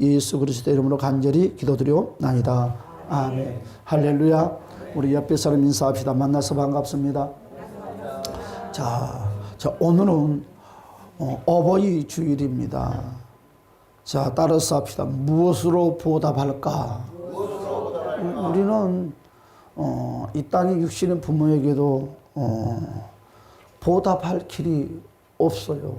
예수 그리스도 이름으로 간절히 기도드리옵나이다. 아멘. 할렐루야. 우리 옆에 사람 인사합시다. 만나서 반갑습니다. 자, 오늘은 어버이 주일입니다. 자, 따라서 합시다. 무엇으로 보답할까? 우리는 이 땅에 육신의 부모에게도 보답할 길이 없어요.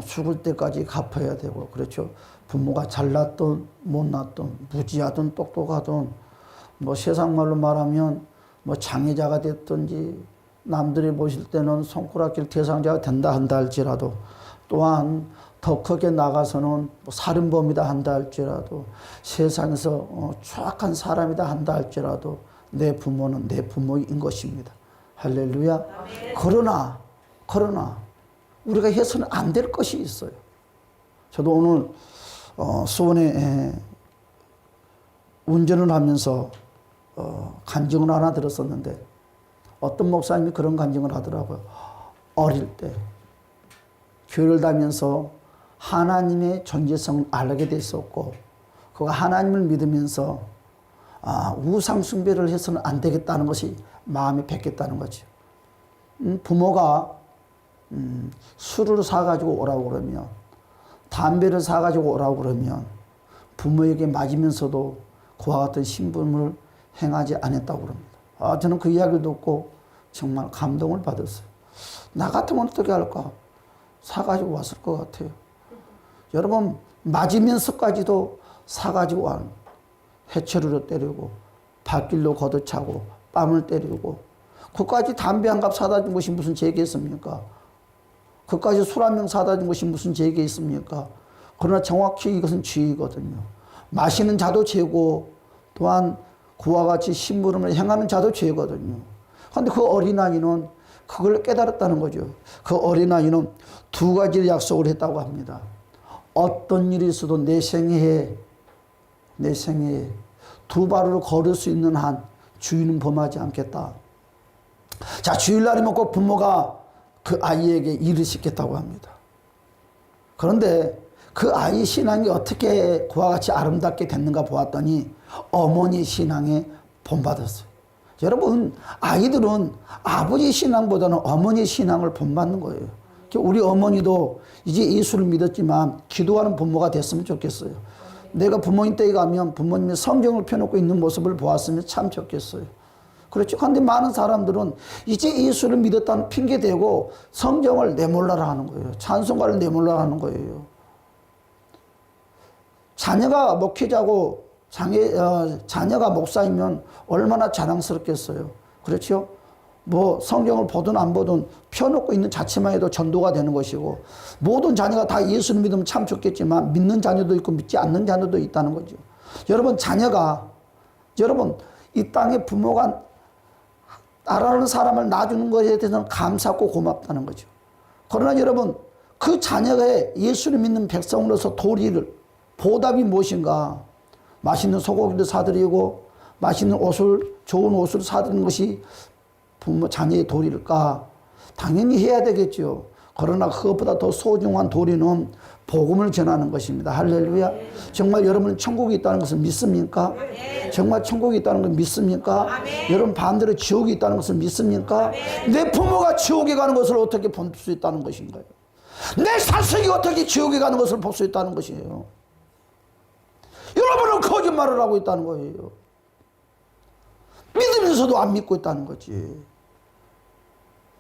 죽을 때까지 갚아야 되고, 그렇죠. 부모가 잘났든 못났든 무지하든 똑똑하든 뭐 세상 말로 말하면 뭐 장애자가 됐든지 남들이 보실 때는 손가락질 대상자가 된다 한다 할지라도, 또한 더 크게 나가서는 뭐 살인범이다 한다 할지라도, 세상에서 추악한 사람이다 한다 할지라도 내 부모는 내 부모인 것입니다. 할렐루야. 그러나 우리가 해서는 안 될 것이 있어요. 저도 오늘 수원에 운전을 하면서 간증을 하나 들었었는데, 어떤 목사님이 그런 간증을 하더라고요. 어릴 때 교회를 다니면서 하나님의 존재성을 알게 됐었고, 그가 하나님을 믿으면서 우상 숭배를 해서는 안 되겠다는 것이 마음이 뱉겠다는 거죠. 부모가 술을 사가지고 오라고 그러면, 담배를 사가지고 오라고 그러면 부모에게 맞으면서도 그와 같은 신분을 행하지 않았다고 그럽니다. 저는 그 이야기를 듣고 정말 감동을 받았어요. 나 같으면 어떻게 할까? 사가지고 왔을 것 같아요. 여러분, 맞으면서까지도 사가지고 와. 해초리로 때리고 발길로 걷어차고 뺨을 때리고, 그까지 담배 한 갑 사다 준 것이 무슨 죄가 있습니까? 그까지 술 한 병 사다 준 것이 무슨 죄가 있습니까? 그러나 정확히 이것은 죄이거든요. 마시는 자도 죄고, 또한 그와 같이 심부름을 행하는 자도 죄거든요. 그런데 그 어린아이는 그걸 깨달았다는 거죠. 그 어린아이는 두 가지 약속을 했다고 합니다. 어떤 일이 있어도 내 생애에 두 발으로 걸을 수 있는 한 주인은 범하지 않겠다. 자, 주일날이면 꼭 부모가 그 아이에게 일을 시켰다고 합니다. 그런데 그 아이 신앙이 어떻게 그와 같이 아름답게 됐는가 보았더니 어머니 신앙에 본받았어요. 여러분, 아이들은 아버지 신앙보다는 어머니 신앙을 본받는 거예요. 우리 어머니도 이제 예수를 믿었지만 기도하는 부모가 됐으면 좋겠어요. 내가 부모님 댁에 가면 부모님이 성경을 펴놓고 있는 모습을 보았으면 참 좋겠어요. 그렇죠. 그런데 많은 사람들은 이제 예수를 믿었다는 핑계대고 성경을 내몰라라 하는 거예요. 찬송가를 내몰라라 하는 거예요. 자녀가 목회자고 자녀가 목사이면 얼마나 자랑스럽겠어요. 그렇죠. 뭐 성경을 보든 안 보든 펴놓고 있는 자체만 해도 전도가 되는 것이고, 모든 자녀가 다 예수를 믿으면 참 좋겠지만 믿는 자녀도 있고 믿지 않는 자녀도 있다는 거죠. 여러분, 여러분 이 땅에 부모가 나라는 사람을 놔주는 것에 대해서는 감사하고 고맙다는 거죠. 그러나 여러분, 그 자녀가 예수를 믿는 백성으로서 보답이 무엇인가? 맛있는 소고기를 사드리고 맛있는 옷을, 좋은 옷을 사드리는 것이 부모 자녀의 도리일까? 당연히 해야 되겠죠. 그러나 그것보다 더 소중한 도리는 복음을 전하는 것입니다. 할렐루야. 정말 여러분 천국이 있다는 것을 믿습니까? 정말 천국이 있다는 걸 믿습니까? 여러분 반대로 지옥이 있다는 것을 믿습니까? 내 부모가 지옥에 가는 것을 어떻게 볼 수 있다는 것인가요? 내 자식이 어떻게 지옥에 가는 것을 볼 수 있다는 것이에요. 여러분은 거짓말을 하고 있다는 거예요. 믿으면서도 안 믿고 있다는 거지.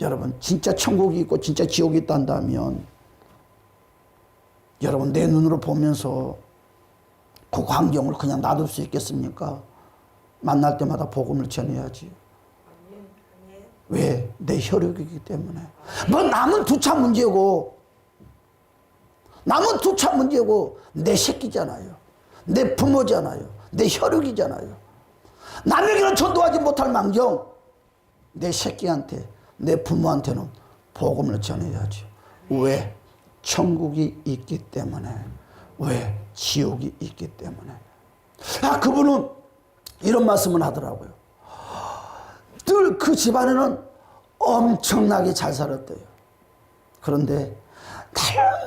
여러분, 진짜 천국이 있고 진짜 지옥이 있단다면 여러분 내 눈으로 보면서 그 광경을 그냥 놔둘 수 있겠습니까? 만날 때마다 복음을 전해야지. 왜? 내 혈육이기 때문에. 뭐 남은 두 차 문제고 내 새끼잖아요. 내 부모잖아요. 내 혈육이잖아요. 남에게는 전도하지 못할 망정 내 새끼한테, 내 부모한테는 복음을 전해야죠. 왜? 천국이 있기 때문에. 왜? 지옥이 있기 때문에. 그분은 이런 말씀을 하더라고요. 늘 그 집안에는 엄청나게 잘 살았대요. 그런데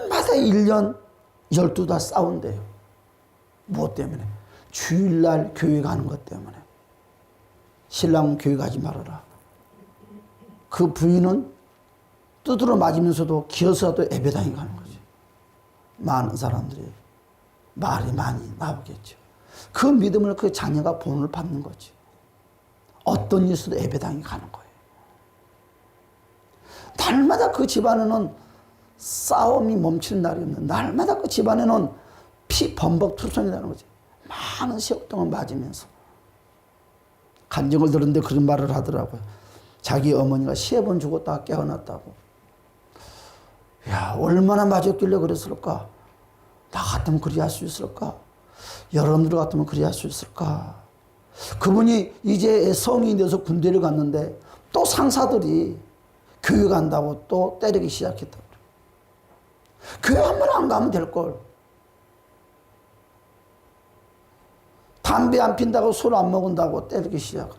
날마다 1년 12달 싸운대요. 무엇 때문에? 주일날 교회 가는 것 때문에. 신랑은 교회 가지 말아라. 그 부인은 두드러 맞으면서도 기어서라도 예배당에 가는 거지. 많은 사람들이 말이 많이 나오겠죠. 그 믿음을 그 자녀가 본을 받는 거지. 어떤 일에서도 예배당에 가는 거예요. 날마다 그 집안에는 싸움이 멈추는 날이 없는, 날마다 그 집안에는 피 범벅 투성이 나는 거지. 많은 세월 동안 맞으면서. 간증을 들었는데 그런 말을 하더라고요. 자기 어머니가 3번 죽었다가 깨어났다고. 야, 얼마나 맞았길래 그랬을까? 나 같으면 그리 할 수 있을까? 여러분들 같으면 그리 할 수 있을까? 그분이 이제 성인이 돼서 군대를 갔는데 또 상사들이 교회 간다고 또 때리기 시작했다고. 교회 한 번 안 가면 될걸. 담배 안 핀다고 술 안 먹은다고 때리기 시작을.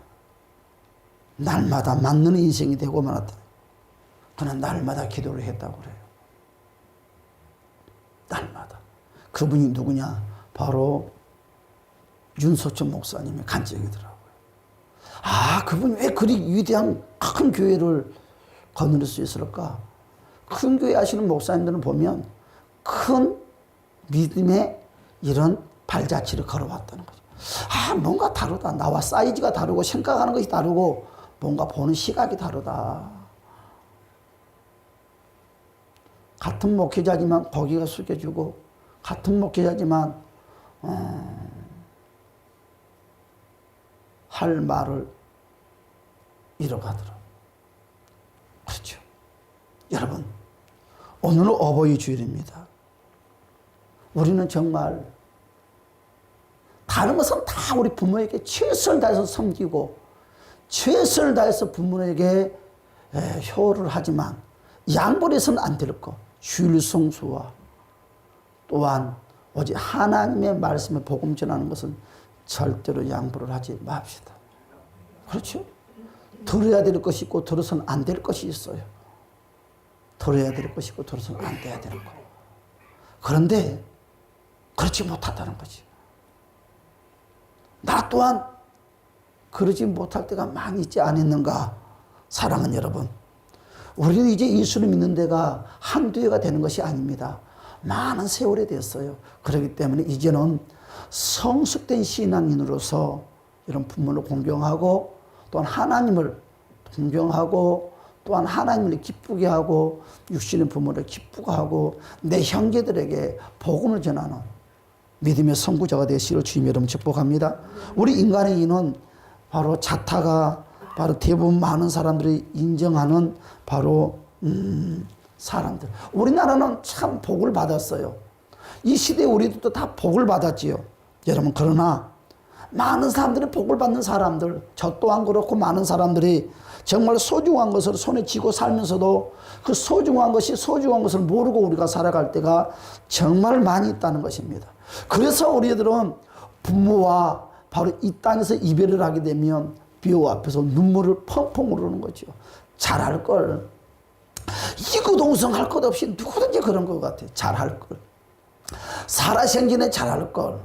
날마다 맞는 인생이 되고 말았다. 그는 날마다 기도를 했다고 그래요. 날마다. 그분이 누구냐? 바로 윤소천 목사님의 간증이더라고요. 아, 그분이 왜 그리 위대한 큰 교회를 거느릴 수 있을까? 큰 교회 하시는 목사님들은 보면 큰 믿음의 이런 발자취를 걸어왔다는 거죠. 아, 뭔가 다르다. 나와 사이즈가 다르고 생각하는 것이 다르고 뭔가 보는 시각이 다르다. 같은 목회자지만 거기가 숙여주고 같은 목회자지만 할 말을 잃어가더라. 그렇죠. 여러분, 오늘은 어버이 주일입니다. 우리는 정말 다른 것은 다 우리 부모에게 최선을 다해서 섬기고 최선을 다해서 부모에게 효를 하지만 양보를 해서는 안 될 것. 주일 성수와 또한 오직 하나님의 말씀에 복음 전하는 것은 절대로 양보를 하지 맙시다. 그렇죠? 들어야 될 것이 있고 들어서는 안 될 것이 있어요. 들어야 될 것이 있고 들어서는 안 돼야 되는 거. 그런데 그렇지 못하다는 거지. 나 또한 그러지 못할 때가 많이 있지 않았는가? 사랑하는 여러분, 우리는 이제 예수를 믿는 데가 한두 해가 되는 것이 아닙니다. 많은 세월이 됐어요. 그렇기 때문에 이제는 성숙된 신앙인으로서 이런 부모를 공경하고 또한 하나님을 존경하고 또한 하나님을 기쁘게 하고 육신의 부모를 기쁘게 하고 내 형제들에게 복음을 전하는 믿음의 선구자가 되시기를 주님 여러분 축복합니다. 우리 인간의 인은 바로 자타가 바로 대부분 많은 사람들이 인정하는 바로 사람들. 우리나라는 참 복을 받았어요. 이 시대에 우리도 다 복을 받았지요. 여러분, 그러나 많은 사람들이 복을 받는 사람들, 저 또한 그렇고 많은 사람들이 정말 소중한 것을 손에 쥐고 살면서도 그 소중한 것을 모르고 우리가 살아갈 때가 정말 많이 있다는 것입니다. 그래서 우리들은 부모와 바로 이 땅에서 이별을 하게 되면 비호 앞에서 눈물을 펑펑 흐르는 거죠. 잘할 걸. 이구동성할 것 없이 누구든지 그런 것 같아. 잘할 걸. 살아생전에 잘할 걸.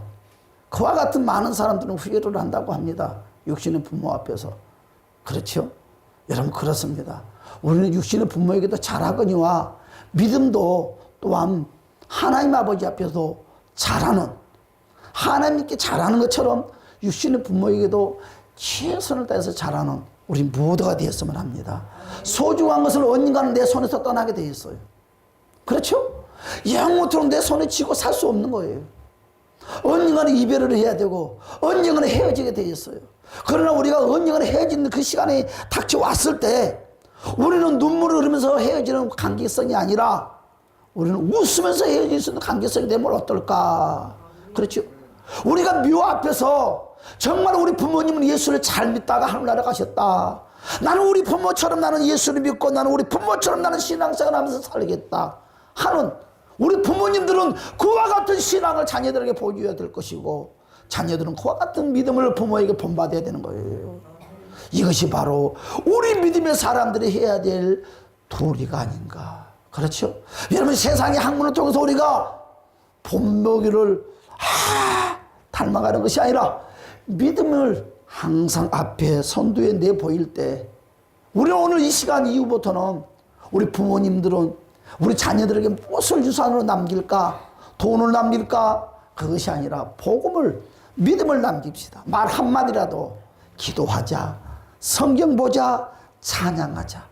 그와 같은 많은 사람들은 후회를 한다고 합니다. 육신의 부모 앞에서. 그렇죠? 여러분, 그렇습니다. 우리는 육신의 부모에게도 잘하거니와 믿음도 또한 하나님 아버지 앞에서 잘하는, 하나님께 잘하는 것처럼 육신의 부모에게도 최선을 다해서 잘하는 우리 모두가 되었으면 합니다. 소중한 것을 언젠가는 내 손에서 떠나게 되어 있어요. 그렇죠? 영원토록 내 손에 쥐고 살 수 없는 거예요. 언젠가는 이별을 해야 되고 언젠가는 헤어지게 되어 있어요. 그러나 우리가 언젠가는 헤어지는 그 시간이 닥쳐왔을 때 우리는 눈물을 흘리면서 헤어지는 관계성이 아니라 우리는 웃으면서 헤어질 수 있는 관계성이 되면 어떨까? 그렇죠? 우리가 묘 앞에서 정말 우리 부모님은 예수를 잘 믿다가 하늘나라 가셨다. 나는 우리 부모처럼 나는 예수를 믿고 나는 우리 부모처럼 나는 신앙생활 하면서 살겠다 하는 우리 부모님들은 그와 같은 신앙을 자녀들에게 보여줘야 될 것이고 자녀들은 그와 같은 믿음을 부모에게 본받아야 되는 거예요. 이것이 바로 우리 믿음의 사람들이 해야 될 도리가 아닌가. 그렇죠? 여러분, 세상의 학문을 통해서 우리가 본보기를 닮아가는 것이 아니라 믿음을 항상 앞에 선두에 내보일 때, 우리는 오늘 이 시간 이후부터는 우리 부모님들은 우리 자녀들에게 무엇을 유산으로 남길까? 돈을 남길까? 그것이 아니라 복음을, 믿음을 남깁시다. 말 한마디라도 기도하자, 성경 보자, 찬양하자.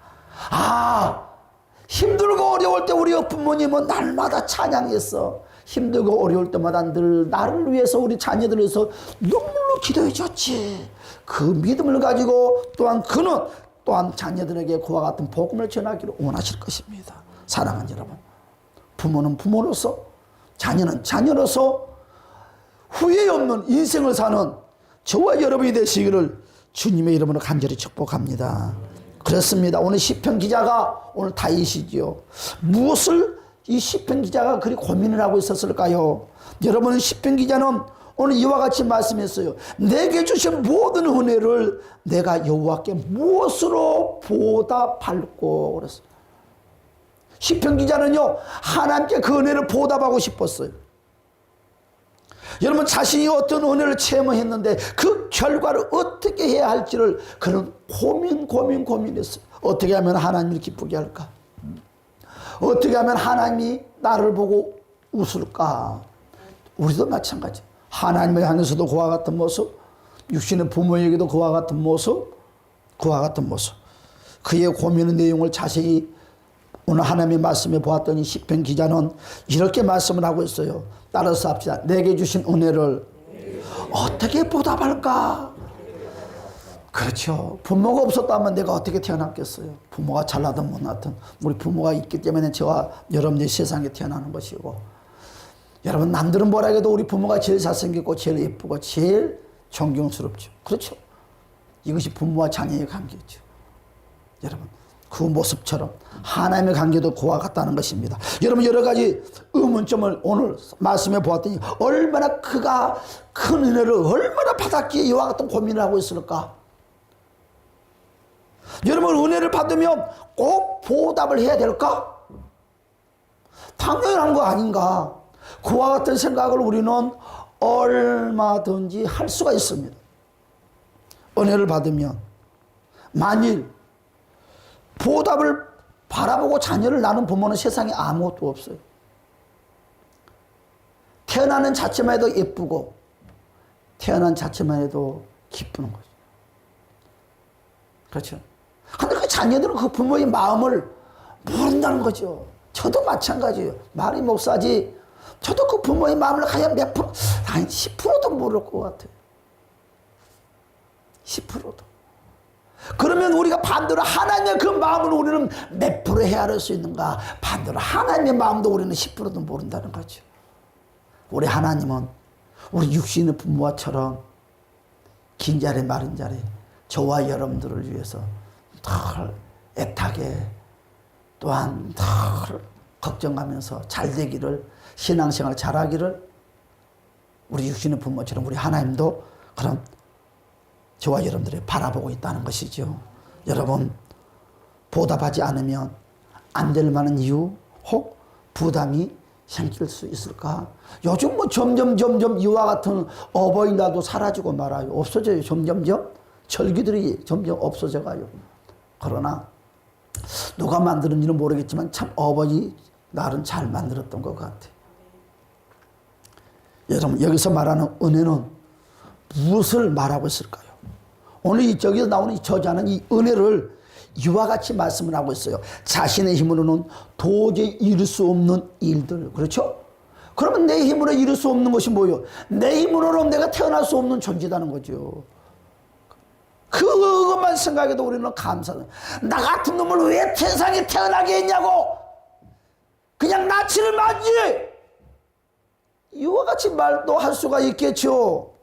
힘들고 어려울 때 우리 부모님은 날마다 찬양했어. 힘들고 어려울 때마다 늘 나를 위해서, 우리 자녀들을 위해서 눈물로 기도해 줬지. 그 믿음을 가지고 또한 그는 또한 자녀들에게 그와 같은 복음을 전하기를 원하실 것입니다. 사랑하는 여러분, 부모는 부모로서, 자녀는 자녀로서 후회 없는 인생을 사는 저와 여러분이 되시기를 주님의 이름으로 간절히 축복합니다. 그렇습니다. 오늘 시편 기자가, 오늘 다윗이지요, 무엇을 이 시편 기자가 그리 고민을 하고 있었을까요? 여러분, 시편 기자는 오늘 이와 같이 말씀했어요. 내게 주신 모든 은혜를 내가 여호와께 무엇으로 보답할꼬 그랬어요. 시편 기자는요, 하나님께 그 은혜를 보답하고 싶었어요. 여러분, 자신이 어떤 은혜를 체험했는데 그 결과를 어떻게 해야 할지를 그는 고민했어요. 어떻게 하면 하나님을 기쁘게 할까? 어떻게 하면 하나님이 나를 보고 웃을까? 우리도 마찬가지. 하나님을 향해서도 그와 같은 모습, 육신의 부모에게도 그와 같은 모습. 그의 고민의 내용을 자세히 오늘 하나님의 말씀에 보았더니 시편 기자는 이렇게 말씀을 하고 있어요. 따라서 합시다. 내게 주신 은혜를 어떻게 보답할까? 그렇죠. 부모가 없었다면 내가 어떻게 태어났겠어요? 부모가 잘나든 못나든 우리 부모가 있기 때문에 저와 여러분들이 세상에 태어나는 것이고, 여러분, 남들은 뭐라 해도 우리 부모가 제일 잘생겼고 제일 예쁘고 제일 존경스럽죠. 그렇죠. 이것이 부모와 자녀의 관계죠. 여러분, 그 모습처럼 하나님의 관계도 그와 같다는 것입니다. 여러분, 여러 가지 의문점을 오늘 말씀해 보았더니 얼마나 그가 큰 은혜를 얼마나 받았기에 이와 같은 고민을 하고 있을까? 여러분, 은혜를 받으면 꼭 보답을 해야 될까? 당연한 거 아닌가? 그와 같은 생각을 우리는 얼마든지 할 수가 있습니다. 은혜를 받으면 만일 보답을 바라보고 자녀를 낳는 부모는 세상에 아무것도 없어요. 태어나는 자체만 해도 예쁘고 태어난 자체만 해도 기쁘는 거죠. 그렇죠. 근데 그 자녀들은 그 부모의 마음을 모른다는 거죠. 저도 마찬가지예요. 말이 목사지 저도 그 부모의 마음을 그냥 몇 프로, 아니 10%도 모를 것 같아요. 10%도. 그러면 우리가 반대로 하나님의 그 마음을 우리는 몇 프로 헤아릴 수 있는가? 반대로 하나님의 마음도 우리는 10%도 모른다는 거죠. 우리 하나님은 우리 육신의 부모와처럼 긴 자리 마른 자리 저와 여러분들을 위해서 늘 애타게 또한 늘 걱정하면서 잘 되기를, 신앙생활 잘하기를 우리 육신의 부모처럼 우리 하나님도 그런 저와 여러분들이 바라보고 있다는 것이죠. 여러분, 보답하지 않으면 안 될 만한 이유 혹 부담이 생길 수 있을까? 요즘 뭐 점점 이와 같은 어버이날도 사라지고 말아요. 없어져요. 점점점 절기들이 점점 없어져 가요. 그러나 누가 만드는지는 모르겠지만 참 어버이 날은 잘 만들었던 것 같아요. 여러분, 여기서 말하는 은혜는 무엇을 말하고 있을까요? 오늘 저기서 나오는 이 저자는 이 은혜를 이와 같이 말씀을 하고 있어요. 자신의 힘으로는 도저히 이룰 수 없는 일들. 그렇죠? 그러면 내 힘으로 이룰 수 없는 것이 뭐예요? 내 힘으로는 내가 태어날 수 없는 존재라는 거죠. 그것만 생각해도 우리는 감사해요. 나 같은 놈을 왜 세상에 태어나게 했냐고! 그냥 나치를 맞지! 이와 같이 말도 할 수가 있겠죠.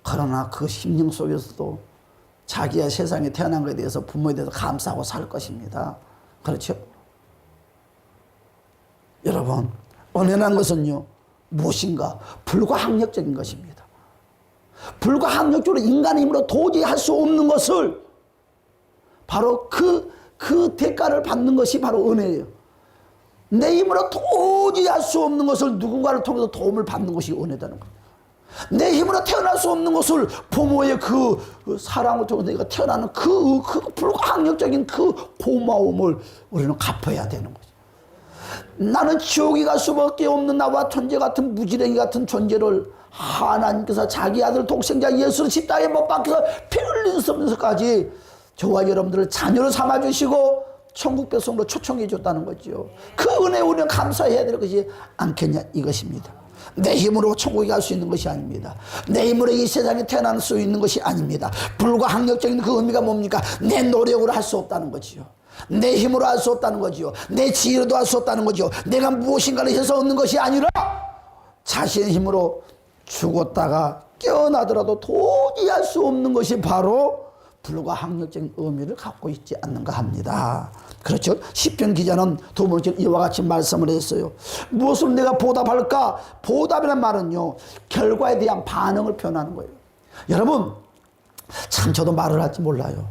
그러나 그 심령 속에서도 자기가 세상에 태어난 것에 대해서 부모에 대해서 감사하고 살 것입니다. 그렇죠? 여러분, 은혜란 것은요 무엇인가? 불가항력적인 것입니다. 불가항력적으로 인간의 힘으로 도저히 할 수 없는 것을 바로 그 대가를 받는 것이 바로 은혜예요. 내 힘으로 도저히 할 수 없는 것을 누군가를 통해서 도움을 받는 것이 은혜다는 거예요. 내 힘으로 태어날 수 없는 것을 부모의 그 사랑을 통해서 내가 태어나는 그 불가항력적인 그 고마움을 우리는 갚아야 되는 거죠. 나는 지옥에 갈 수밖에 없는 나와 천재 같은 무지랭이 같은 존재를 하나님께서 자기 아들 독생자 예수를 십자가에 못 박혀서 피 흘리면서까지 저와 여러분들을 자녀로 삼아주시고 천국 백성으로 초청해 줬다는 거죠. 그 은혜에 우리는 감사해야 될 것이 않겠냐 이것입니다. 내 힘으로 천국에 갈 수 있는 것이 아닙니다. 내 힘으로 이 세상에 태어날 수 있는 것이 아닙니다. 불가항력적인 그 의미가 뭡니까? 내 노력으로 할 수 없다는 거지요. 내 힘으로 할 수 없다는 거지요. 내 지혜로도 할 수 없다는 거지요. 내가 무엇인가를 해서 얻는 것이 아니라 자신의 힘으로 죽었다가 깨어나더라도 도저히 할 수 없는 것이 바로 불가항력적인 의미를 갖고 있지 않는가 합니다. 그렇죠. 시편 기자는 두 번째 이와 같이 말씀을 했어요. 무엇을 내가 보답할까? 보답이란 말은요, 결과에 대한 반응을 표현하는 거예요. 여러분, 참 저도 말을 할지 몰라요.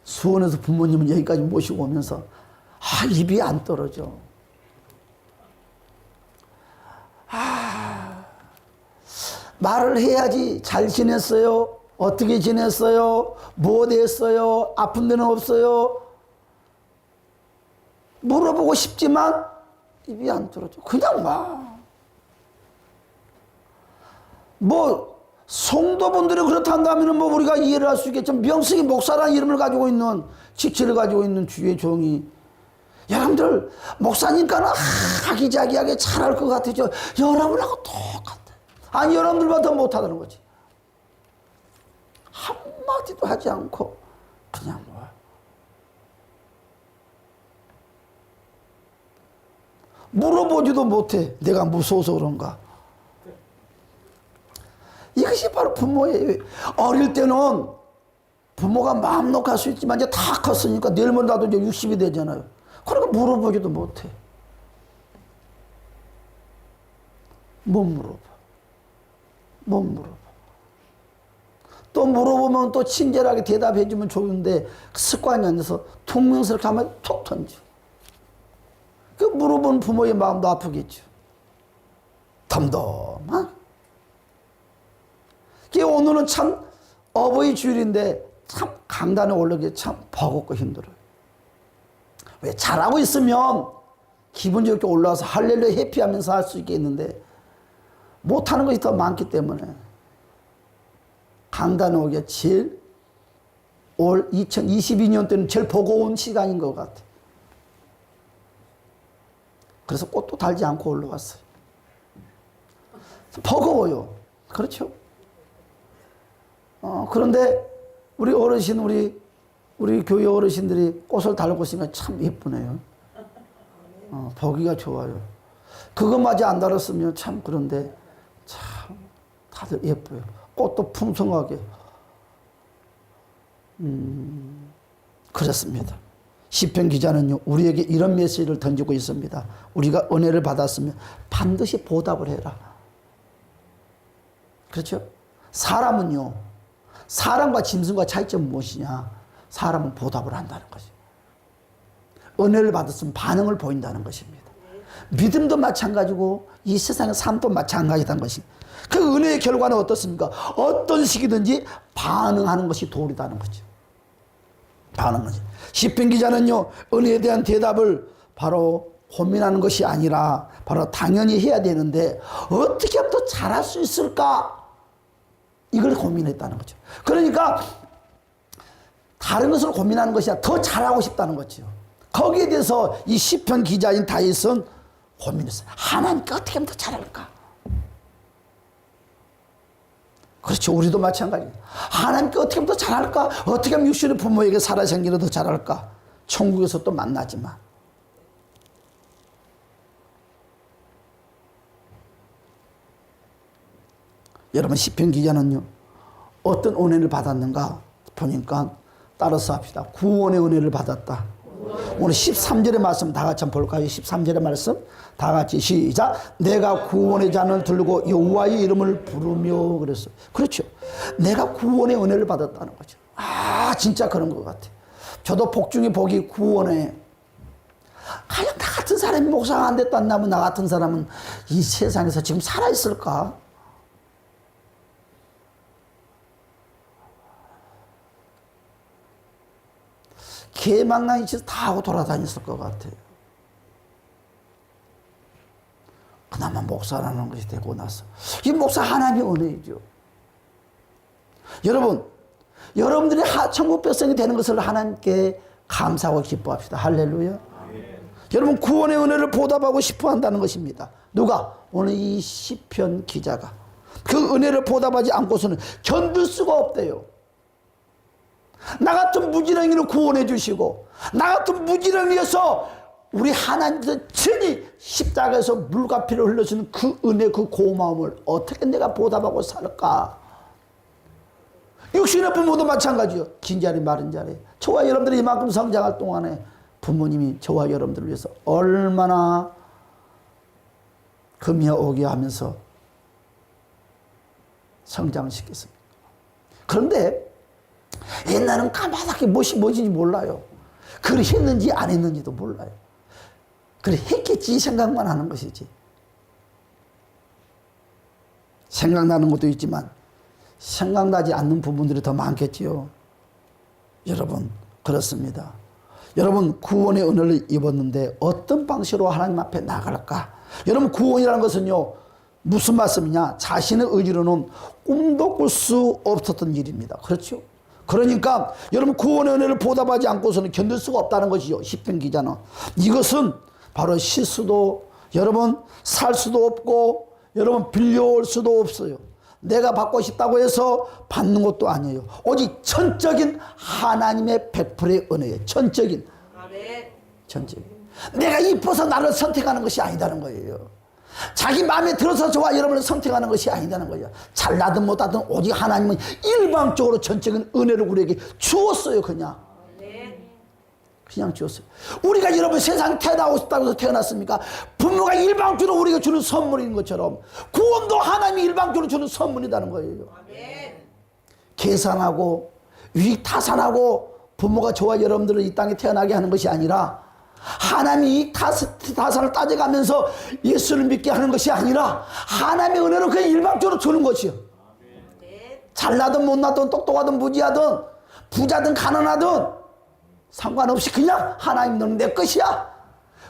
수원에서 부모님은 여기까지 모시고 오면서 입이 안 떨어져. 말을 해야지. 잘 지냈어요? 어떻게 지냈어요? 뭐 됐어요? 아픈 데는 없어요? 물어보고 싶지만 입이 안 떨어져. 그냥 뭐 성도분들이 그렇다면 뭐 우리가 이해를 할 수 있겠죠. 명식이 목사라는 이름을 가지고 있는, 직책을 가지고 있는 주의 종이, 여러분들 목사니까는 하기자기하게 잘할 것 같아요. 여러분하고 똑같아. 아니, 여러분들보다 더 못하다는 거지. 한마디도 하지 않고 그냥 물어보지도 못해. 내가 무서워서 그런가. 이것이 바로 부모예요. 어릴 때는 부모가 마음 놓고 할 수 있지만 이제 다 컸으니까 내일 모레 나도 이제 60이 되잖아요. 그러니까 물어보지도 못해. 못 물어봐. 또 물어보면 또 친절하게 대답해주면 좋은데 습관이 안 돼서 퉁명스럽게 하면 툭 던져. 그 물어보는 부모의 마음도 아프겠죠. 덤덤한. 오늘은 참 어버이 주일인데 참 강단에 올라가기 참 버겁고 힘들어요. 왜? 잘하고 있으면 기분 좋게 올라와서 할렐루야 해피하면서 할 수 있겠는데 못하는 것이 더 많기 때문에 강단에 오기가 제일 올 2022년 때는 제일 버거운 시간인 것 같아요. 그래서 꽃도 달지 않고 올라왔어요. 버거워요. 그렇죠? 그런데 우리 어르신, 우리 교회 어르신들이 꽃을 달고 있으니까 참 예쁘네요. 보기가 좋아요. 그것마저 안 달았으면 참 그런데 참 다들 예뻐요. 꽃도 풍성하게. 그렇습니다. 시편 기자는요, 우리에게 이런 메시지를 던지고 있습니다. 우리가 은혜를 받았으면 반드시 보답을 해라. 그렇죠? 사람은요, 사람과 짐승과 차이점은 무엇이냐? 사람은 보답을 한다는 거죠. 은혜를 받았으면 반응을 보인다는 것입니다. 믿음도 마찬가지고 이 세상의 삶도 마찬가지다는 것입니다. 그 은혜의 결과는 어떻습니까? 어떤 시기든지 반응하는 것이 도리다는 거죠. 반응하지. 시편 기자는요, 은혜에 대한 대답을 바로 고민하는 것이 아니라 바로 당연히 해야 되는데 어떻게 하면 더 잘할 수 있을까? 이걸 고민했다는 거죠. 그러니까 다른 것을 고민하는 것이 아니라 더 잘하고 싶다는 거죠. 거기에 대해서 이 시편 기자인 다윗은 고민했어요. 하나님께 어떻게 하면 더 잘할까? 그렇죠. 우리도 마찬가지입니다. 하나님께 어떻게 하면 더 잘할까? 어떻게 하면 육신의 부모에게 살아생기를 더 잘할까? 천국에서 또 만나지만. 여러분, 시편 기자는요, 어떤 은혜를 받았는가 보니까 따라서 합시다. 구원의 은혜를 받았다. 오늘 13절의 말씀 다 같이 한번 볼까요? 13절의 말씀 다 같이 시작. 내가 구원의 잔을 들고 여호와의 이름을 부르며 그랬어요. 그렇죠. 내가 구원의 은혜를 받았다는 거죠. 진짜 그런 것 같아요. 저도 복 중에 복이 구원에, 과연 나 같은 사람이 목사가 안 됐다 한다면 나 같은 사람은 이 세상에서 지금 살아있을까? 개망나니 짓 다 하고 돌아다녔을 것 같아요. 그나마 목사라는 것이 되고 나서 이 목사 하나님의 은혜이죠. 여러분, 여러분들이 천국 백성이 되는 것을 하나님께 감사하고 기뻐합시다. 할렐루야. 여러분, 구원의 은혜를 보답하고 싶어 한다는 것입니다. 누가? 오늘 이 시편 기자가 그 은혜를 보답하지 않고서는 견딜 수가 없대요. 나 같은 무지렁이를 구원해 주시고 나 같은 무지렁이에서 우리 하나님께서 친히 십자가에서 물과 피를 흘려주는 그 은혜, 그 고마움을 어떻게 내가 보답하고 살까? 육신의 부모도 마찬가지요. 긴 자리 마른 자리. 저와 여러분들이 이만큼 성장할 동안에 부모님이 저와 여러분들을 위해서 얼마나 금이야 오기야 하면서 성장시켰습니까? 그런데 옛날은 까마득히 무엇이 뭔지 몰라요. 그걸 했는지 안 했는지도 몰라요. 그래 했겠지 생각만 하는 것이지. 생각나는 것도 있지만 생각나지 않는 부분들이 더 많겠지요. 여러분, 그렇습니다. 여러분, 구원의 은혜를 입었는데 어떤 방식으로 하나님 앞에 나갈까? 여러분, 구원이라는 것은요, 무슨 말씀이냐? 자신의 의지로는 꿈도 꿀 수 없었던 일입니다. 그렇죠? 그러니까 여러분, 구원의 은혜를 보답하지 않고서는 견딜 수가 없다는 것이죠. 시편 기자는. 이것은 바로 쉴 수도, 여러분 살 수도 없고 여러분 빌려올 수도 없어요. 내가 받고 싶다고 해서 받는 것도 아니에요. 오직 전적인 하나님의 100%의 은혜예요. 전적인. 전적인. 내가 이뻐서 나를 선택하는 것이 아니다는 거예요. 자기 마음에 들어서 저와 여러분을 선택하는 것이 아니다는 거예요. 잘나든 못하든 오직 하나님은 일방적으로 전적인 은혜를 우리에게 주었어요. 그냥 주었어요. 우리가 여러분 세상 태어나고 싶다고 해서 태어났습니까? 부모가 일방적으로 우리에게 주는 선물인 것처럼 구원도 하나님이 일방적으로 주는 선물이라는 거예요. 계산하고 유익 타산하고 부모가 저와 여러분들을 이 땅에 태어나게 하는 것이 아니라 하나님이 이 타산을 따져가면서 예수를 믿게 하는 것이 아니라 하나님의 은혜로 그냥 일방적으로 주는 것이요. 잘나든 못나든 똑똑하든 무지하든 부자든 가난하든 상관없이 그냥 하나님 너는 내 것이야.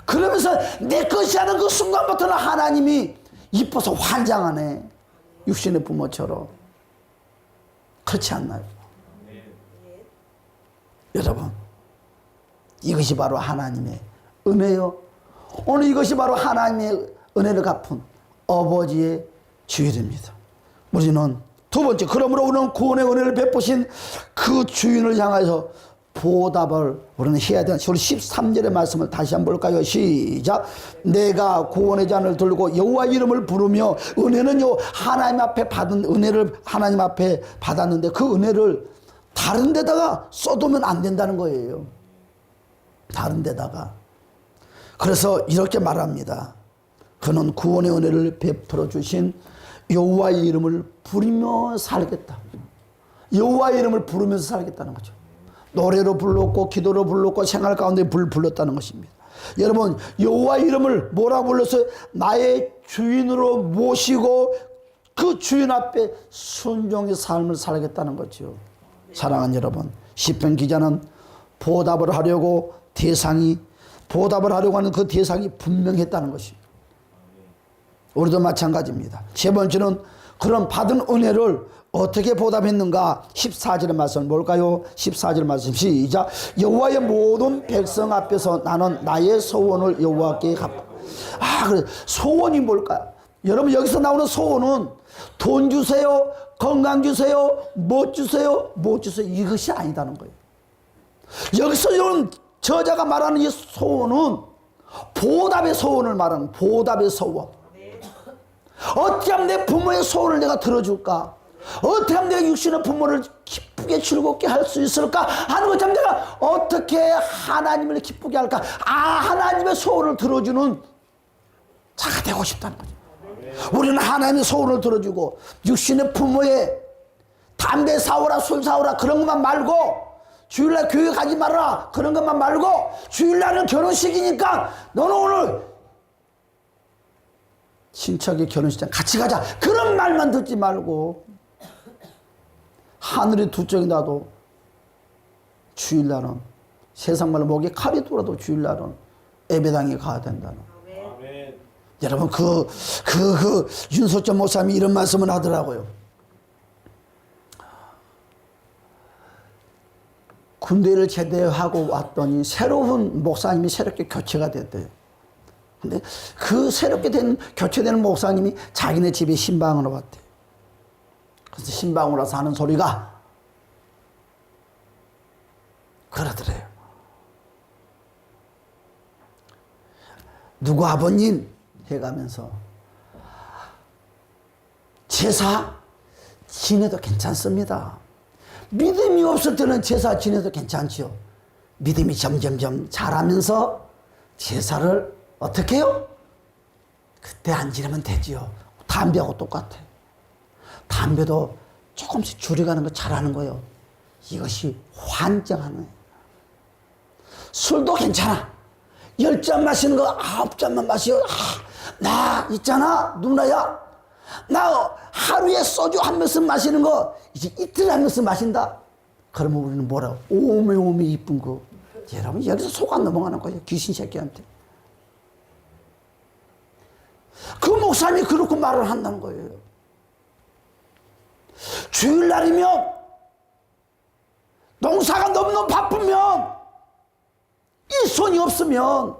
그러면서 내 것이라는 그 순간부터는 하나님이 이뻐서 환장하네. 육신의 부모처럼. 그렇지 않나요? 여러분, 이것이 바로 하나님의 은혜요. 오늘 이것이 바로 하나님의 은혜를 갚은 아버지의 주일입니다. 우리는 두 번째, 그러므로 우리는 구원의 은혜를 베푸신 그 주인을 향해서 보답을 우리는 해야 되는, 우리 13절의 말씀을 다시 한번 볼까요? 시작. 내가 구원의 잔을 들고 여호와 이름을 부르며, 은혜는요 하나님 앞에 받은 은혜를 하나님 앞에 받았는데 그 은혜를 다른 데다가 쏟으면 안 된다는 거예요. 다른 데다가. 그래서 이렇게 말합니다. 그는 구원의 은혜를 베풀어 주신 여호와의 이름을 부르며 살겠다. 여호와의 이름을 부르면서 살겠다는 거죠. 노래로 불렀고 기도로 불렀고 생활 가운데 불렀다는 것입니다. 여러분, 여호와의 이름을 뭐라고 불렀어요? 나의 주인으로 모시고 그 주인 앞에 순종의 삶을 살겠다는 거죠. 사랑하는 여러분, 시편 기자는 보답을 하려고 하는 그 대상이 분명했다는 것입니다. 우리도 마찬가지입니다. 세 번째는 그런 받은 은혜를 어떻게 보답했는가? 14절의 말씀 뭘까요? 14절 말씀 시작. 여호와의 모든 백성 앞에서 나는 나의 소원을 여호와께 갚아. 그래. 소원이 뭘까요? 여러분, 여기서 나오는 소원은 돈 주세요, 건강 주세요, 못 주세요, 못 주세요, 이것이 아니다는 거예요. 여기서 이런 저자가 말하는 이 소원은 보답의 소원을 말하는, 보답의 소원. 어떻게 하면 내 부모의 소원을 내가 들어줄까? 어떻게 하면 내가 육신의 부모를 기쁘게 즐겁게 할 수 있을까 하는 것처럼 내가 어떻게 하나님을 기쁘게 할까? 하나님의 소원을 들어주는 자가 되고 싶다는 거죠. 우리는 하나님의 소원을 들어주고 육신의 부모의 담배 사오라 술 사오라 그런 것만 말고 주일날 교회 가지 말아라 그런 것만 말고 주일날은 결혼식이니까 너는 오늘 친척의 결혼식장 같이 가자 그런 말만 듣지 말고 하늘이 두 쪽이 나도 주일날은 세상 말로 목에 칼이 돌아도 주일날은 예배당에 가야 된다는. 아멘. 여러분 윤소천 목사님이 이런 말씀을 하더라고요. 군대를 제대하고 왔더니 새로운 목사님이 새롭게 교체가 됐대요. 근데 그 새롭게 교체되는 목사님이 자기네 집에 신방으로 왔대요. 그래서 신방으로 와서 하는 소리가 그러더래요. 누구 아버님 해가면서 제사 지내도 괜찮습니다. 믿음이 없을 때는 제사 지내도 괜찮지요. 믿음이 점점점 자라면서 제사를 어떻게 해요? 그때 안 지내면 되지요. 담배하고 똑같아. 담배도 조금씩 줄여가는 거 잘하는 거예요. 이것이 환장하는 거예요. 술도 괜찮아. 10잔 마시는 거 9잔만 마시요. 나 있잖아 누나야. 나 하루에 소주 한 병씩 마시는 거 이제 이틀 한 병씩 마신다. 그러면 우리는 뭐라고? 오메 이쁜 거. 여러분 여기서 속 안 넘어가는 거예요. 귀신 새끼한테. 그 목사님이 그렇게 말을 한다는 거예요. 주일날이면 농사가 너무너무 바쁘면 일손이 없으면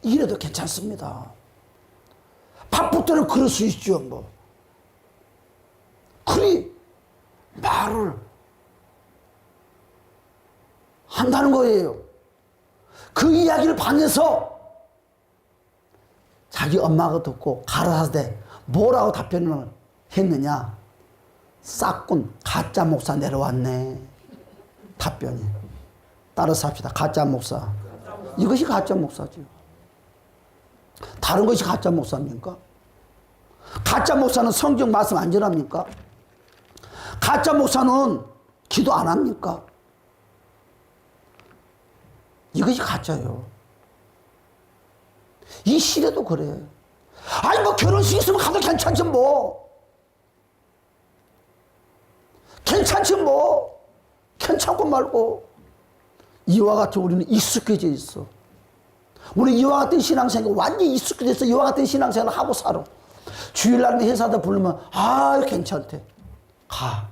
이래도 괜찮습니다. 바쁠 때는 그럴 수 있죠. 뭐. 그리 말을 한다는 거예요. 그 이야기를 방에서 자기 엄마가 듣고 가라사대 뭐라고 답변을 했느냐. 싹군 가짜 목사 내려왔네. 답변이. 따라서 합시다. 가짜 목사. 이것이 가짜 목사죠. 다른 것이 가짜 목사입니까? 가짜 목사는 성경 말씀 안 전합니까? 가짜 목사는 기도 안 합니까? 이것이 가짜예요. 이 시대도 그래. 아니 뭐 결혼식 있으면 가도 괜찮지 뭐. 괜찮지 뭐. 괜찮고 말고. 이와 같이 우리는 익숙해져 있어. 우리 이와 같은 신앙생활 완전히 익숙해져 있어. 이와 같은 신앙생활을 하고 살아. 주일날 회사다 부르면 괜찮대. 가.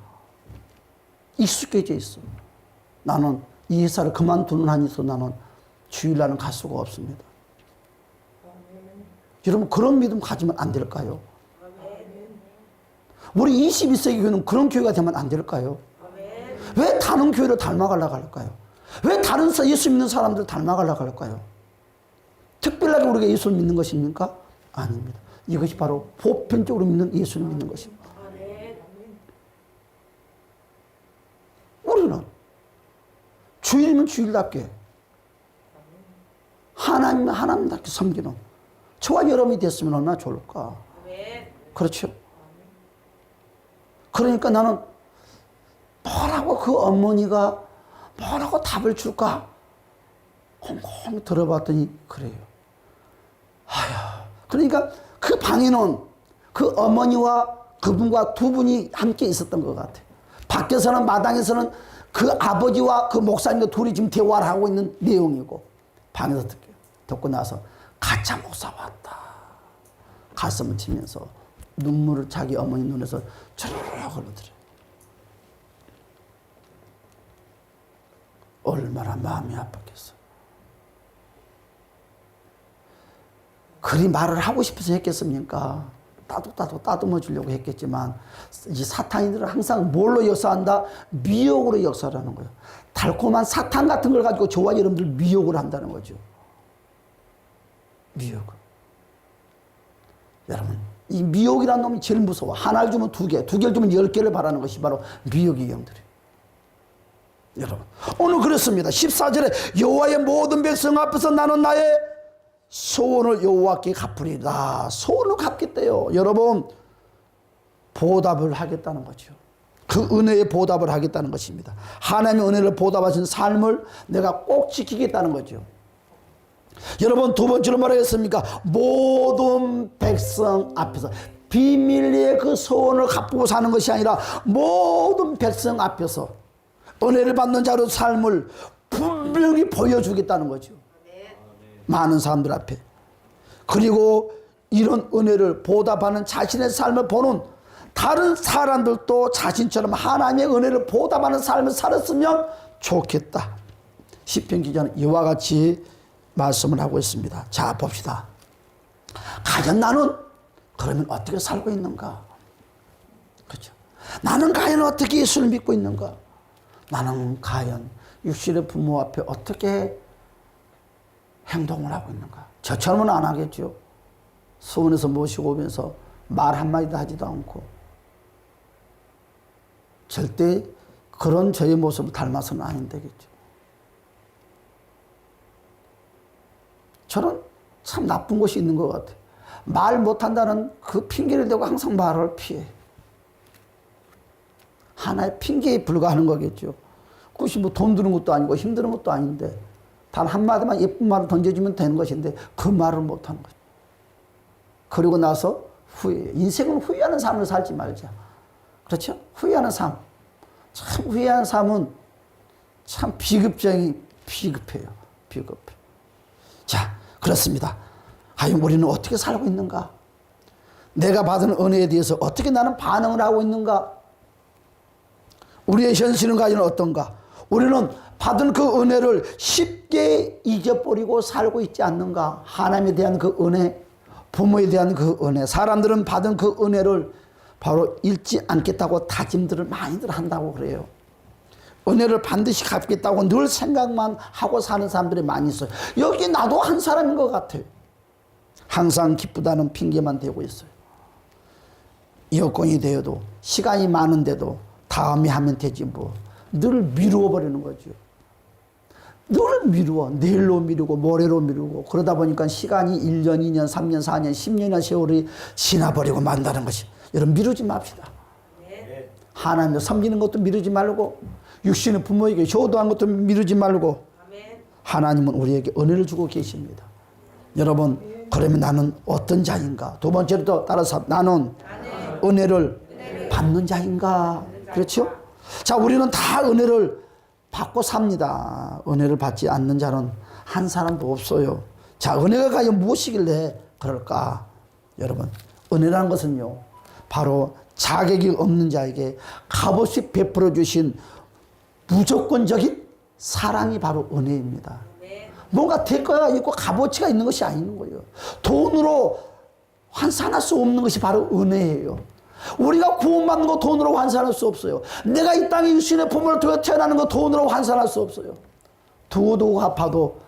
익숙해져 있어. 나는 이 회사를 그만두는 한이 있어 나는 주일날은 갈 수가 없습니다. 여러분 그런 믿음 가지면 안 될까요? 우리 21세기 교회는 그런 교회가 되면 안 될까요? 왜 다른 교회를 닮아가려고 할까요? 왜 다른 예수 믿는 사람들을 닮아가려고 할까요? 특별하게 우리가 예수를 믿는 것입니까? 아닙니다. 이것이 바로 보편적으로 믿는 예수를 믿는 것입니다. 우리는 주일이면 주일답게 하나님은 하나님답게 섬기는 저와 여러분이 됐으면 얼마나 좋을까. 그렇죠? 그러니까 나는 뭐라고 그 어머니가 뭐라고 답을 줄까 곰곰이 들어봤더니 그래요. 그러니까 그 방에는 그 어머니와 그분과 두 분이 함께 있었던 것 같아요. 밖에서는 마당에서는 그 아버지와 그 목사님과 둘이 지금 대화를 하고 있는 내용이고 방에서 듣고 나서 가짜 목사 왔다. 가슴을 치면서 눈물을 자기 어머니 눈에서 주르륵 흘러들어요. 얼마나 마음이 아팠겠어. 그리 말을 하고 싶어서 했겠습니까? 따듬어 주려고 했겠지만 이 사탄이들은 항상 뭘로 역사한다? 미혹으로 역사하는 거예요. 달콤한 사탕 같은 걸 가지고 저와 여러분들 미혹을 한다는 거죠. 미혹을. 여러분 이 미혹이라는 놈이 제일 무서워. 하나를 주면 두 개를 주면 10개를 바라는 것이 바로 미혹의 영들이에요. 여러분 오늘 그렇습니다. 14절에 여호와의 모든 백성 앞에서 나는 나의 소원을 여호와께 갚으리라. 소원을 갚겠대요. 여러분 보답을 하겠다는 거죠. 그 은혜에 보답을 하겠다는 것입니다. 하나님의 은혜를 보답하신 삶을 내가 꼭 지키겠다는 거죠. 여러분, 두 번째로 뭐라겠습니까? 모든 백성 앞에서, 비밀리에 그 소원을 갚고 사는 것이 아니라 모든 백성 앞에서 은혜를 받는 자로 삶을 분명히 보여주겠다는 거죠. 많은 사람들 앞에. 그리고 이런 은혜를 보답하는 자신의 삶을 보는 다른 사람들도 자신처럼 하나님의 은혜를 보답하는 삶을 살았으면 좋겠다. 시편 기자는 이와 같이 말씀을 하고 있습니다. 자, 봅시다. 과연 나는 그러면 어떻게 살고 있는가? 그렇죠? 나는 과연 어떻게 예수를 믿고 있는가? 나는 과연 육신의 부모 앞에 어떻게 행동을 하고 있는가? 저처럼은 안 하겠죠. 수원에서 모시고 오면서 말 한마디도 하지도 않고 절대 그런 저의 모습을 닮아서는 안 되겠죠. 저는 참 나쁜 것이 있는 것 같아요. 말 못한다는 그 핑계를 대고 항상 말을 피해. 하나의 핑계에 불과하는 거겠죠. 그것이 뭐 돈 드는 것도 아니고 힘드는 것도 아닌데 단 한마디만 예쁜 말을 던져주면 되는 것인데 그 말을 못하는 거죠. 그리고 나서 후회. 인생은 후회하는 삶을 살지 말자. 그렇죠? 후회하는 삶. 참 후회하는 삶은 참 비급해요. 비급해. 자, 그렇습니다. 과연 우리는 어떻게 살고 있는가? 내가 받은 은혜에 대해서 어떻게 나는 반응을 하고 있는가? 우리의 현실은 과연 어떤가? 우리는 받은 그 은혜를 쉽게 잊어버리고 살고 있지 않는가? 하나님에 대한 그 은혜, 부모에 대한 그 은혜, 사람들은 받은 그 은혜를 바로 잃지 않겠다고 다짐들을 많이들 한다고 그래요. 은혜를 반드시 갚겠다고 늘 생각만 하고 사는 사람들이 많이 있어요. 여기 나도 한 사람인 것 같아요. 항상 기쁘다는 핑계만 대고 있어요. 여건이 되어도 시간이 많은데도 다음에 하면 되지 뭐. 늘 미루어 버리는 거죠. 늘 미루어. 내일로 미루고 모레로 미루고 그러다 보니까 시간이 1년, 2년, 3년, 4년, 10년의 세월이 지나버리고 만다는 것이. 여러분 미루지 맙시다. 네. 하나님을 섬기는 것도 미루지 말고 육신의 부모에게 효도한 것도 미루지 말고 하나님은 우리에게 은혜를 주고 계십니다. 여러분 그러면 나는 어떤 자인가? 두 번째로 또 따라서 나는 은혜를 받는 자인가? 그렇죠? 자, 우리는 다 은혜를 받고 삽니다. 은혜를 받지 않는 자는 한 사람도 없어요. 자, 은혜가 과연 무엇이길래 그럴까? 여러분, 은혜라는 것은요, 바로 자격이 없는 자에게 값없이 베풀어 주신 무조건적인 사랑이 바로 은혜입니다. 뭔가 대가가 있고 값어치가 있는 것이 아닌 거예요. 돈으로 환산할 수 없는 것이 바로 은혜예요. 우리가 구원받는 거 돈으로 환산할 수 없어요. 내가 이 땅에 육신의 부모를 통해 태어나는 거 돈으로 환산할 수 없어요. 두고두고 갚아도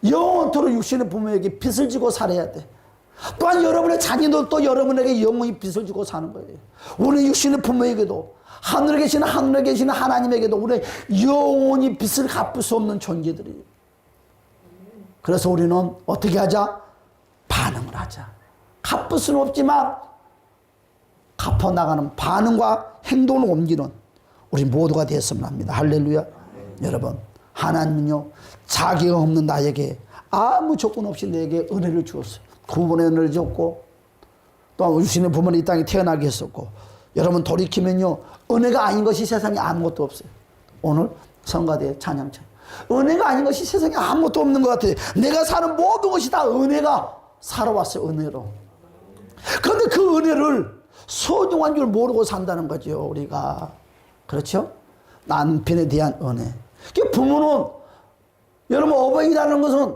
영원토록 육신의 부모에게 빚을 지고 살아야 돼. 또한 여러분의 자녀들도 여러분에게 영원히 빚을 지고 사는 거예요. 우리 육신의 부모에게도 하늘에 계시는 하나님에게도 우리 영원히 빚을 갚을 수 없는 존재들이에요. 그래서 우리는 어떻게 하자? 반응을 하자. 갚을 수는 없지만 갚아나가는 반응과 행동을 옮기는 우리 모두가 되었으면 합니다. 할렐루야. 여러분, 하나님은요, 자격 없는 나에게 아무 조건 없이 내게 은혜를 주었어요. 구원의 은혜를 줬고, 또 유신의 부모는 이 땅에 태어나게 했었고, 여러분 돌이키면요, 은혜가 아닌 것이 세상에 아무것도 없어요. 오늘 성가대 찬양처럼. 은혜가 아닌 것이 세상에 아무것도 없는 것 같아요. 내가 사는 모든 것이 다 은혜가 살아왔어요. 은혜로. 그런데 그 은혜를 소중한 줄 모르고 산다는 거죠. 우리가. 그렇죠? 남편에 대한 은혜. 부모는 여러분 어버이라는 것은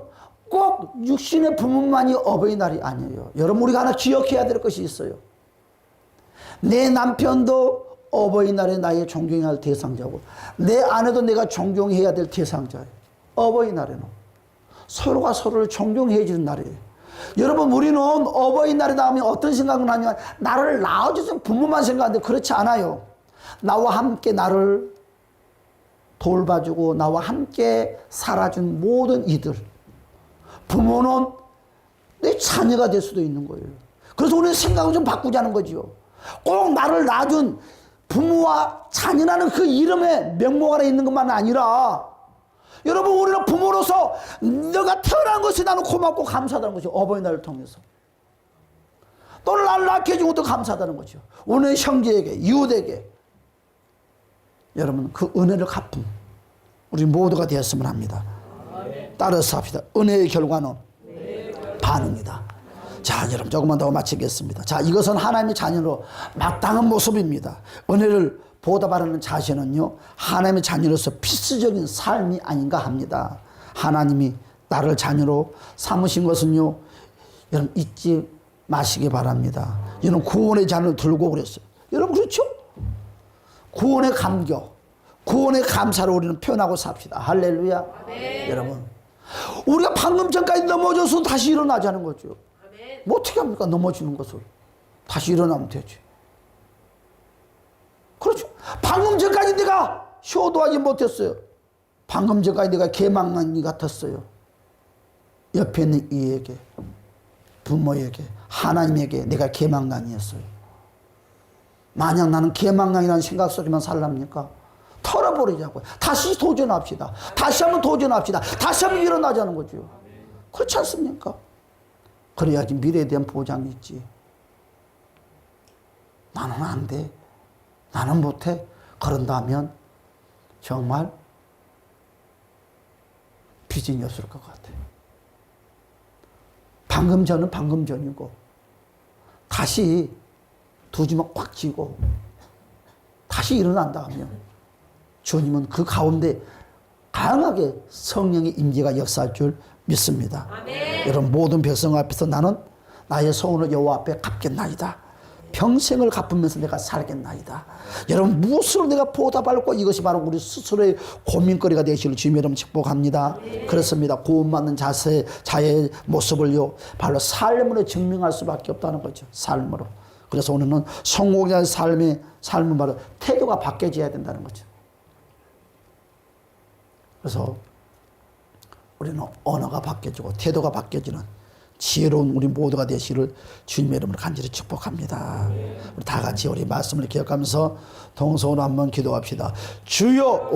꼭 육신의 부모만이 어버이날이 아니에요. 여러분 우리가 하나 기억해야 될 것이 있어요. 내 남편도 어버이날에 나의 존경해야 할 대상자고 내 아내도 내가 존경해야 될 대상자예요. 어버이날에는 서로가 서로를 존경해 주는 날이에요. 여러분 우리는 어버이날에 나오면 어떤 생각을 하냐면 나를 낳아주신 부모만 생각하는데 그렇지 않아요. 나와 함께 나를 돌봐주고 나와 함께 살아준 모든 이들, 부모는 내 자녀가 될 수도 있는 거예요. 그래서 우리는 생각을 좀 바꾸자는 거죠. 꼭 나를 낳아준 부모와 자녀라는 그 이름에 명목 안에 있는 것만 아니라 여러분 우리는 부모로서 너가 태어난 것이 나는 고맙고 감사하다는 거죠. 어버이날을 통해서. 또 나를 낳게 해준 것도 감사하다는 거죠. 오늘 형제에게 이웃에게 여러분 그 은혜를 갚은 우리 모두가 되었으면 합니다. 따라서 합시다. 은혜의 결과는 반응이다. 자, 여러분 조금만 더 마치겠습니다. 자, 이것은 하나님의 자녀로 마땅한 모습입니다. 은혜를 보답하는 자세는요, 하나님의 자녀로서 필수적인 삶이 아닌가 합니다. 하나님이 나를 자녀로 삼으신 것은요, 여러분 잊지 마시기 바랍니다. 여러분 구원의 잔을 들고 그랬어요. 여러분 그렇죠? 구원의 감격, 구원의 감사를 우리는 표현하고 삽시다. 할렐루야. 아멘. 여러분 우리가 방금 전까지 넘어져서 다시 일어나자는 거죠. 아멘. 뭐 어떻게 합니까? 넘어지는 것을 다시 일어나면 되지. 그렇죠? 방금 전까지 내가 효도하지 못했어요. 방금 전까지 내가 개망난이 같았어요. 옆에 있는 이에게, 부모에게, 하나님에게 내가 개망난이었어요. 만약 나는 개망난이라는 생각 속에만 살랍니까? 털어버리자고요. 다시 도전합시다. 다시 한번 도전합시다. 다시 한번 일어나자는 거죠. 그렇지 않습니까? 그래야지 미래에 대한 보장이 있지. 나는 안 돼. 나는 못해. 그런다면 정말 비전이 없을 것 같아요. 방금 전은 방금 전이고 다시 두 주먹 꽉 쥐고 다시 일어난다 하면 주님은 그 가운데 강하게 성령의 임재가 역사할 줄 믿습니다. 아멘. 여러분 모든 백성 앞에서 나는 나의 소원을 여호와 앞에 갚겠나이다. 평생을 갚으면서 내가 살겠나이다. 여러분 무엇으로 내가 보답할까? 이것이 바로 우리 스스로의 고민거리가 되시길 주님 여러분 축복합니다. 그렇습니다. 구원받는 자의 모습을요 바로 삶으로 증명할 수밖에 없다는 거죠. 삶으로. 그래서 오늘은 성공자의 삶은 바로 태도가 바뀌어져야 된다는 거죠. 그래서 우리는 언어가 바뀌어지고 태도가 바뀌어지는 지혜로운 우리 모두가 되시기를 주님의 이름으로 간절히 축복합니다. 우리 다 같이 우리 말씀을 기억하면서 동성으로 한번 기도합시다. 주여